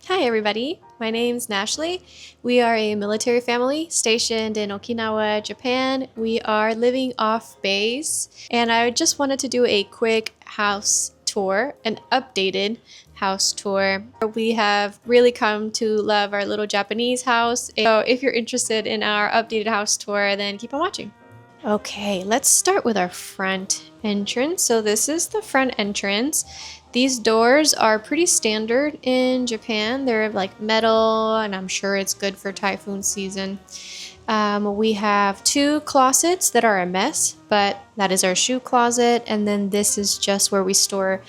Hi everybody, my name's Nashley. We are a military family stationed in Okinawa, Japan. We are living off base and I just wanted to do a quick house tour, an updated house tour. We have really come to love our little Japanese house. So if you're interested in our updated house tour, then keep on watching. Okay, let's start with our front entrance. So this is the front entrance. These doors are pretty standard in Japan. They're like metal, and I'm sure it's good for typhoon season. We have two closets that are a mess, but that is our shoe closet. And then this is just where we store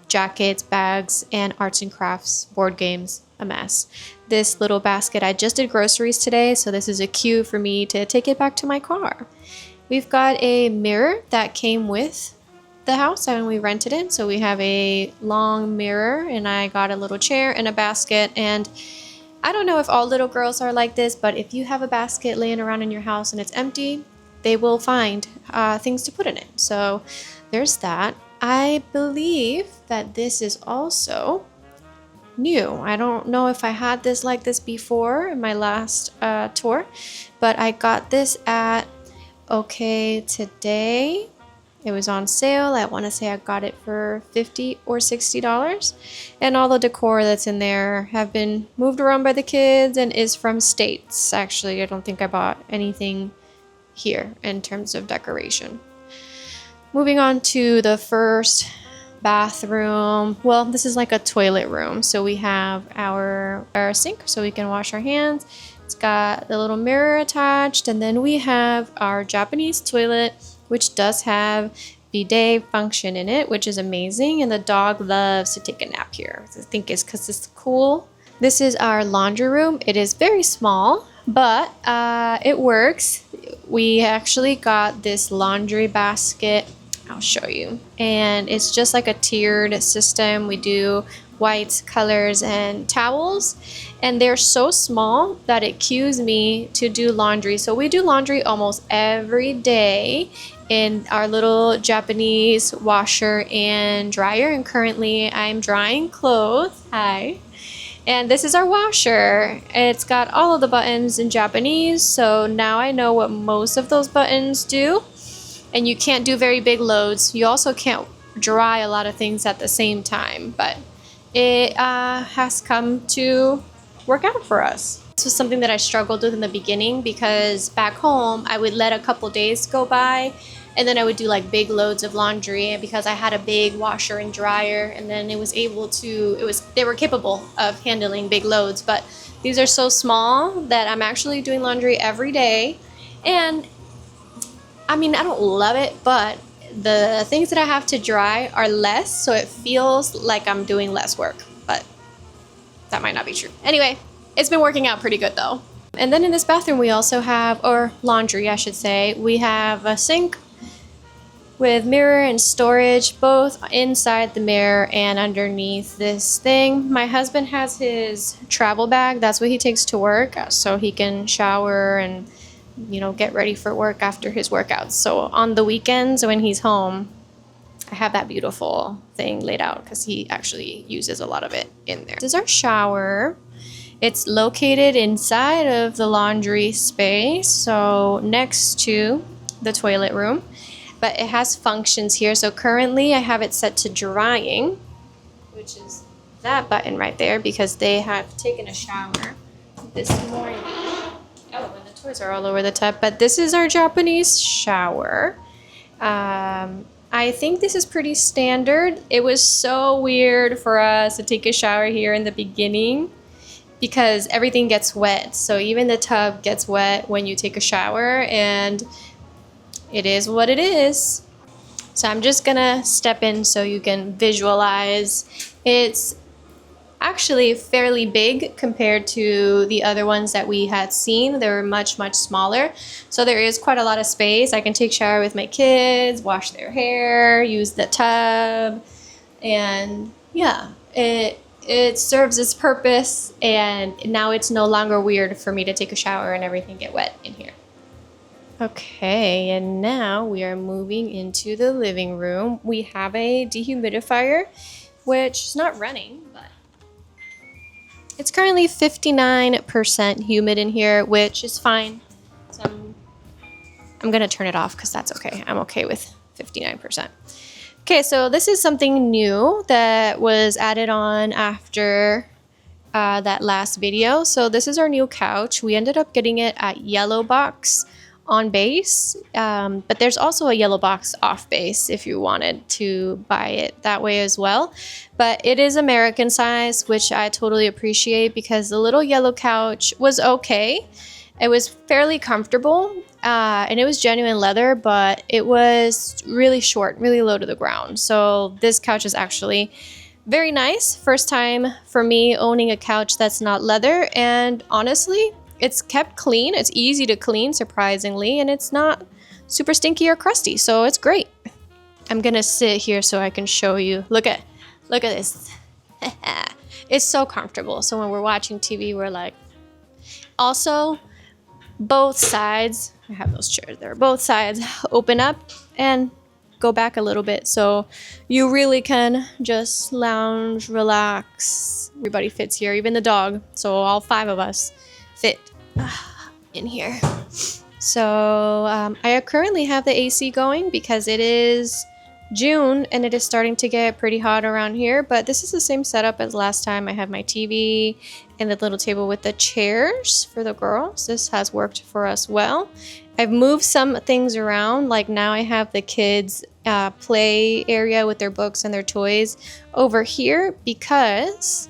jackets, bags, and arts and crafts, board games, a mess. This little basket, I just did groceries today, so this is a cue for me to take it back to my car. We've got a mirror that came with the house and we rented it. So we have a long mirror and I got a little chair and a basket. And I don't know if all little girls are like this, but if you have a basket laying around in your house and it's empty, they will find things to put in it. So there's that. I believe that this is also new. I don't know if I had this like this before in my last tour, but I got this at Okay Today. It was on sale. I want to say I got it for $50 or $60. And all the decor that's in there have been moved around by the kids and is from States. Actually, I don't think I bought anything here in terms of decoration. Moving on to the first bathroom. Well, this is like a toilet room. So we have our sink so we can wash our hands. It's got the little mirror attached, and then we have our Japanese toilet, which does have bidet function in it, which is amazing, and the dog loves to take a nap here. I think it's because it's cool. This is our laundry room. It is very small, but it works. We actually got this laundry basket. I'll show you. And it's just like a tiered system. We do whites, colors, and towels. And they're so small that it cues me to do laundry. So we do laundry almost every day in our little Japanese washer and dryer. And currently I'm drying clothes. Hi. And this is our washer. It's got all of the buttons in Japanese. So now I know what most of those buttons do. And you can't do very big loads. You also can't dry a lot of things at the same time, but it has come to work out for us. This was something that I struggled with in the beginning because back home I would let a couple days go by and then I would do like big loads of laundry because I had a big washer and dryer, and then they were capable of handling big loads. But these are so small that I'm actually doing laundry every day. And I mean, I don't love it, but the things that I have to dry are less, so it feels like I'm doing less work, but that might not be true. Anyway, it's been working out pretty good though. And then in this bathroom we also have, or laundry I should say, we have a sink with mirror and storage both inside the mirror and underneath this thing. My husband has his travel bag. That's what he takes to work so he can shower and get ready for work after his workouts. So on the weekends when he's home, I have that beautiful thing laid out because he actually uses a lot of it in there. This is our shower. It's located inside of the laundry space, so next to the toilet room, but it has functions here. So currently I have it set to drying, which is that button right there, because they have taken a shower this morning. Oh, and the toys are all over the tub, but this is our Japanese shower. I think this is pretty standard. It was so weird for us to take a shower here in the beginning because everything gets wet. So even the tub gets wet when you take a shower, and it is what it is. So I'm just gonna step in so you can visualize. It's actually fairly big compared to the other ones that we had seen. They were much, much smaller. So there is quite a lot of space. I can take a shower with my kids, wash their hair, use the tub, and yeah, it serves its purpose, and now it's no longer weird for me to take a shower and everything get wet in here. Okay, and now we are moving into the living room. We have a dehumidifier, which is not running, but It's currently 59% humid in here, which is fine. So I'm gonna turn it off because that's okay. I'm okay with 59%. Okay, so this is something new that was added on after that last video. So this is our new couch. We ended up getting it at Yellow Box on base, but there's also a Yellow Box off base if you wanted to buy it that way as well. But it is American size, which I totally appreciate because the little yellow couch was okay. It was fairly comfortable, and it was genuine leather, but it was really short, really low to the ground. So this couch is actually very nice. First time for me owning a couch that's not leather, and honestly, it's kept clean. It's easy to clean, surprisingly, and it's not super stinky or crusty, so it's great. I'm gonna sit here so I can show you. Look at this. It's so comfortable. So when we're watching TV, we're like, also, both sides, I have those chairs there, both sides open up and go back a little bit, so you really can just lounge, relax. Everybody fits here, even the dog, so all 5 of us fit in here. So I currently have the AC going because it is June and it is starting to get pretty hot around here, but this is the same setup as last time. I have my TV and the little table with the chairs for the girls. This has worked for us well. I've moved some things around, like now I have the kids play area with their books and their toys over here because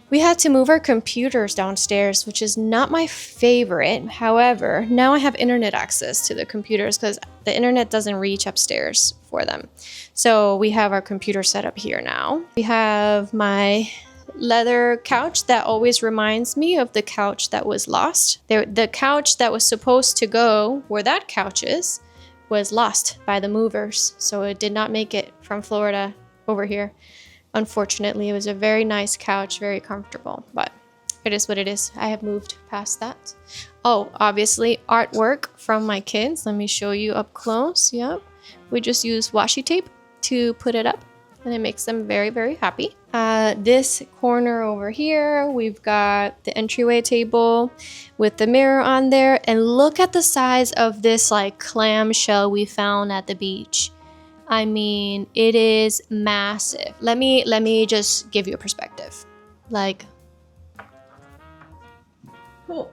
we had to move our computers downstairs, which is not my favorite. However, now I have internet access to the computers because the internet doesn't reach upstairs for them. So we have our computer set up here now. We have my leather couch that always reminds me of the couch that was lost. The couch that was supposed to go where that couch is was lost by the movers. So it did not make it from Florida over here. Unfortunately, it was a very nice couch, very comfortable, but it is what it is. I have moved past that. Oh, obviously artwork from my kids. Let me show you up close. Yep. We just use washi tape to put it up and it makes them very, very happy. This corner over here, we've got the entryway table with the mirror on there, and look at the size of this like clamshell we found at the beach. I mean, it is massive. Let me just give you a perspective. Like, oh,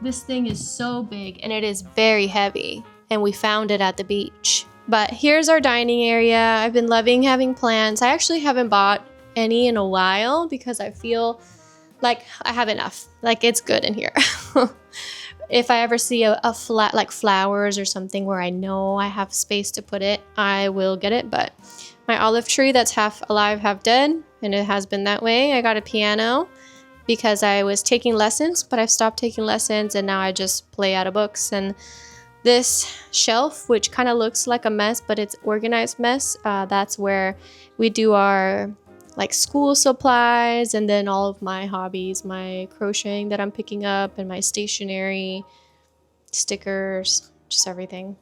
this thing is so big and it is very heavy, and we found it at the beach. But here's our dining area. I've been loving having plants. I actually haven't bought any in a while because I feel like I have enough. Like, it's good in here. If I ever see a flat like flowers or something where I know I have space to put it, I will get it. But my olive tree that's half alive, half dead, and it has been that way. I got a piano because I was taking lessons, but I've stopped taking lessons and now I just play out of books. And this shelf, which kind of looks like a mess, but it's organized mess, that's where we do our like school supplies, and then all of my hobbies, my crocheting that I'm picking up, and my stationery, stickers, just everything.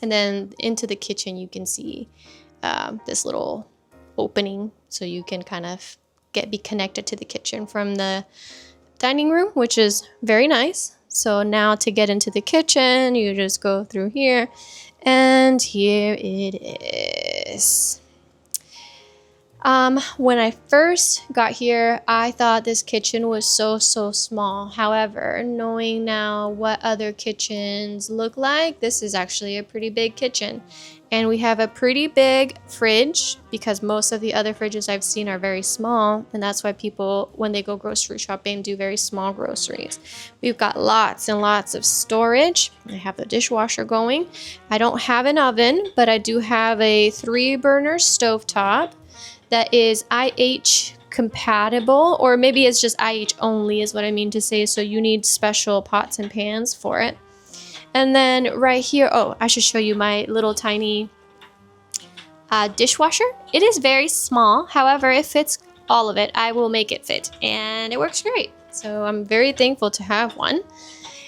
And then into the kitchen you can see this little opening, so you can kind of be connected to the kitchen from the dining room, which is very nice. So now to get into the kitchen, you just go through here, and here it is. When I first got here, I thought this kitchen was so small. However, knowing now what other kitchens look like, this is actually a pretty big kitchen. And we have a pretty big fridge because most of the other fridges I've seen are very small. And that's why people, when they go grocery shopping, do very small groceries. We've got lots and lots of storage. I have the dishwasher going. I don't have an oven, but I do have a 3-burner stovetop that is IH compatible, or maybe it's just IH only is what I mean to say. So you need special pots and pans for it. And then right here, oh, I should show you my little tiny dishwasher. It is very small. However, it fits all of it. I will make it fit, and it works great. So I'm very thankful to have one.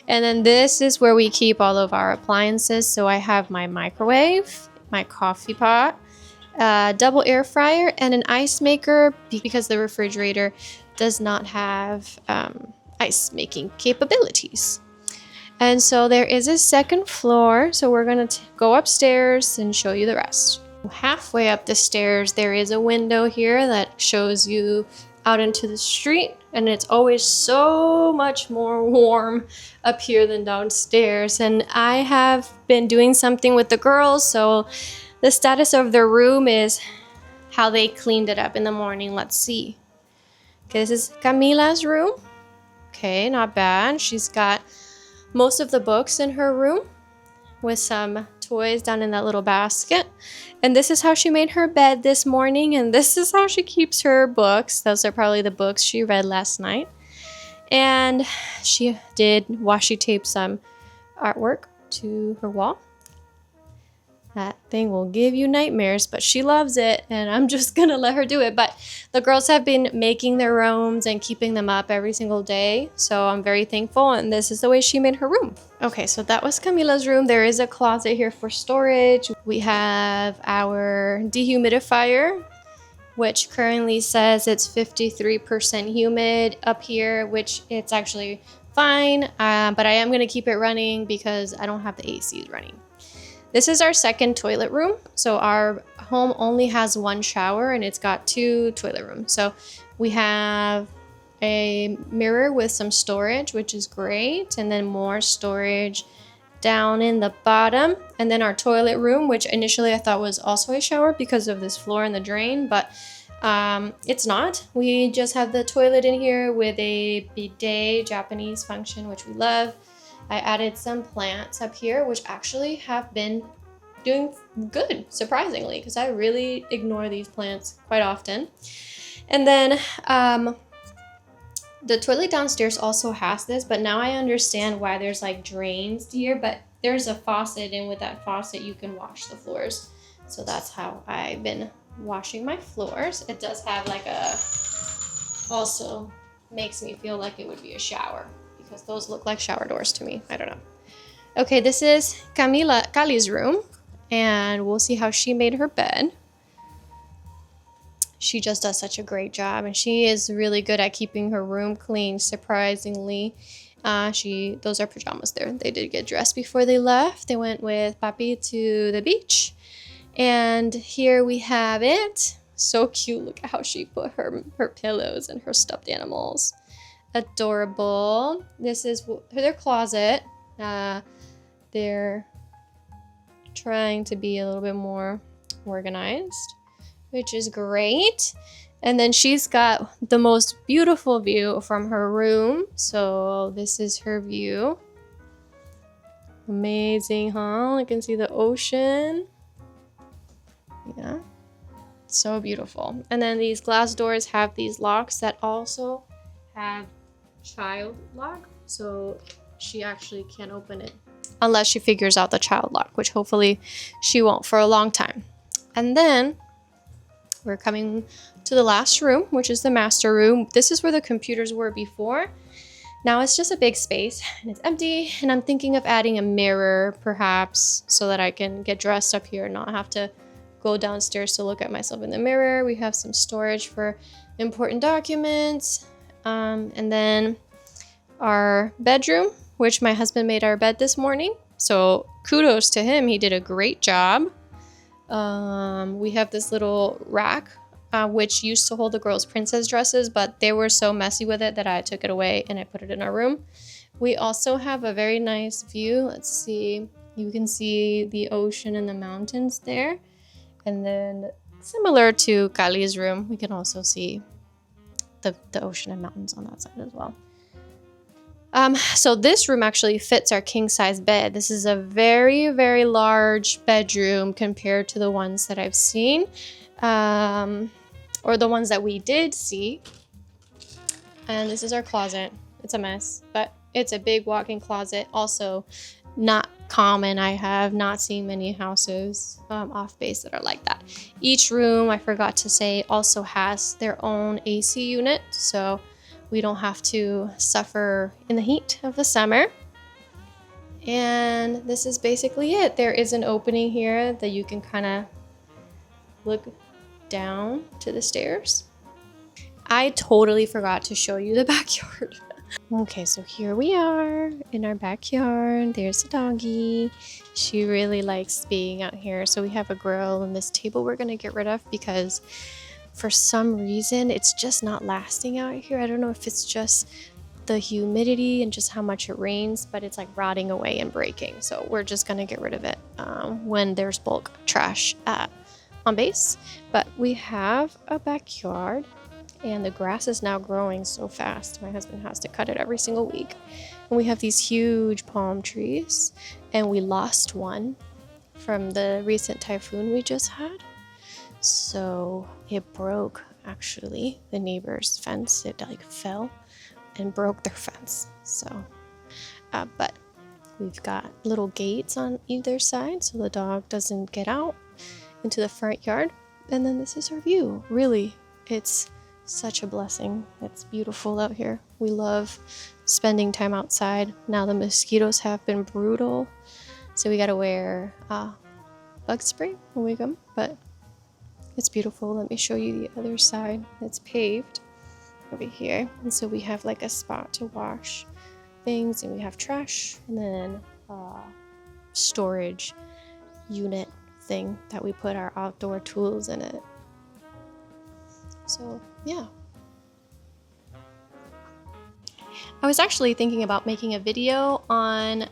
And then this is where we keep all of our appliances. So I have my microwave, my coffee pot, double air fryer, and an ice maker because the refrigerator does not have ice making capabilities. And so there is a second floor, so we're gonna go upstairs and show you the rest. Halfway up the stairs, there is a window here that shows you out into the street, and it's always so much more warm up here than downstairs. And I have been doing something with the girls, so the status of their room is how they cleaned it up in the morning. Let's see. Okay, this is Camila's room. Okay, not bad. She's got most of the books in her room with some toys down in that little basket. And this is how she made her bed this morning, and this is how she keeps her books. Those are probably the books she read last night. And she did washi tape some artwork to her wall. That thing will give you nightmares, but she loves it, and I'm just gonna let her do it. But the girls have been making their rooms and keeping them up every single day, so I'm very thankful, and this is the way she made her room. Okay, so that was Camila's room. There is a closet here for storage. We have our dehumidifier, which currently says it's 53% humid up here, which it's actually fine, but I am gonna keep it running because I don't have the ACs running. This is our second toilet room. So our home only has one shower and it's got 2 toilet rooms. So we have a mirror with some storage, which is great. And then more storage down in the bottom. And then our toilet room, which initially I thought was also a shower because of this floor and the drain, but it's not. We just have the toilet in here with a bidet, Japanese function, which we love. I added some plants up here, which actually have been doing good, surprisingly, because I really ignore these plants quite often. And then the toilet downstairs also has this, but now I understand why there's like drains here, but there's a faucet, and with that faucet you can wash the floors. So that's how I've been washing my floors. It does have like also makes me feel like it would be a shower, because those look like shower doors to me. I don't know. Okay, this is Kali's room, and we'll see how she made her bed. She just does such a great job, and she is really good at keeping her room clean, surprisingly. Those are pajamas there. They did get dressed before they left. They went with Papi to the beach. And here we have it. So cute. Look at how she put her pillows and her stuffed animals. Adorable. This is their closet. They're trying to be a little bit more organized, which is great. And then she's got the most beautiful view from her room. So this is her view. Amazing, huh? You can see the ocean. Yeah, so beautiful. And then these glass doors have these locks that also have child lock, so she actually can't open it unless she figures out the child lock, which hopefully she won't for a long time. And then we're coming to the last room, which is the master room. This is where the computers were before. Now it's just a big space and it's empty, and I'm thinking of adding a mirror perhaps so that I can get dressed up here and not have to go downstairs to look at myself in the mirror. We have some storage for important documents. And then our bedroom, which my husband made our bed this morning. So kudos to him. He did a great job. We have this little rack, which used to hold the girls' princess dresses, but they were so messy with it that I took it away and I put it in our room. We also have a very nice view. Let's see. You can see the ocean and the mountains there. And then similar to Kali's room, we can also see the ocean and mountains on that side as well. So this room actually fits our king size bed. This is a very, very large bedroom compared to the ones that I've seen, or the ones that we did see. And this is our closet. It's a mess, but it's a big walk-in closet. Also not common. I have not seen many houses off base that are like that. Each room, I forgot to say, also has their own AC unit, so we don't have to suffer in the heat of the summer. And this is basically it. There is an opening here that you can kind of look down to the stairs. I totally forgot to show you the backyard. Okay, so here we are in our backyard. There's the doggy. She really likes being out here. So we have a grill and this table we're gonna get rid of because for some reason it's just not lasting out here. I don't know if it's just the humidity and just how much it rains, but it's like rotting away and breaking. So we're just gonna get rid of it when there's bulk trash on base. But we have a backyard and the grass is now growing so fast. My husband has to cut it every single week. And we have these huge palm trees, and we lost one from the recent typhoon we just had. So it broke, actually, the neighbor's fence. It like fell and broke their fence. So, but we've got little gates on either side so the dog doesn't get out into the front yard. And then this is our view. Really, it's such a blessing. It's beautiful out here. We love spending time outside. Now the mosquitoes have been brutal, so we gotta wear bug spray when we come, but it's beautiful. Let me show you the other side. It's paved over here, and so we have like a spot to wash things, and we have trash, and then storage unit thing that we put our outdoor tools in it. So yeah, I was actually thinking about making a video on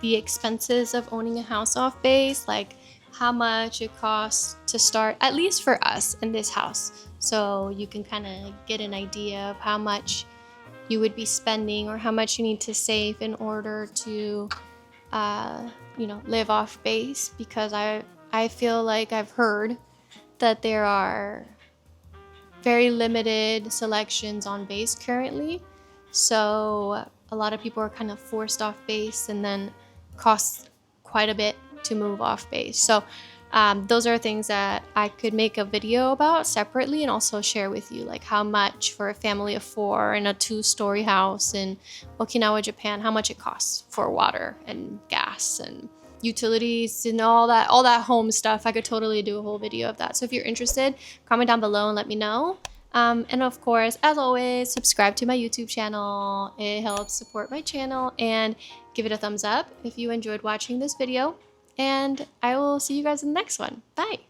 the expenses of owning a house off base, like how much it costs to start, at least for us in this house, so you can kind of get an idea of how much you would be spending or how much you need to save in order to live off base, because I feel like I've heard that there are very limited selections on base currently, so a lot of people are kind of forced off base, and then costs quite a bit to move off base. So those are things that I could make a video about separately and also share with you, like how much for a family of 4 in a 2-story house in Okinawa, Japan, how much it costs for water and gas and utilities and all that home stuff. I could totally do a whole video of that. So if you're interested, comment down below and let me know. And of course, as always, subscribe to my YouTube channel. It helps support my channel, and give it a thumbs up if you enjoyed watching this video. And I will see you guys in the next one. Bye!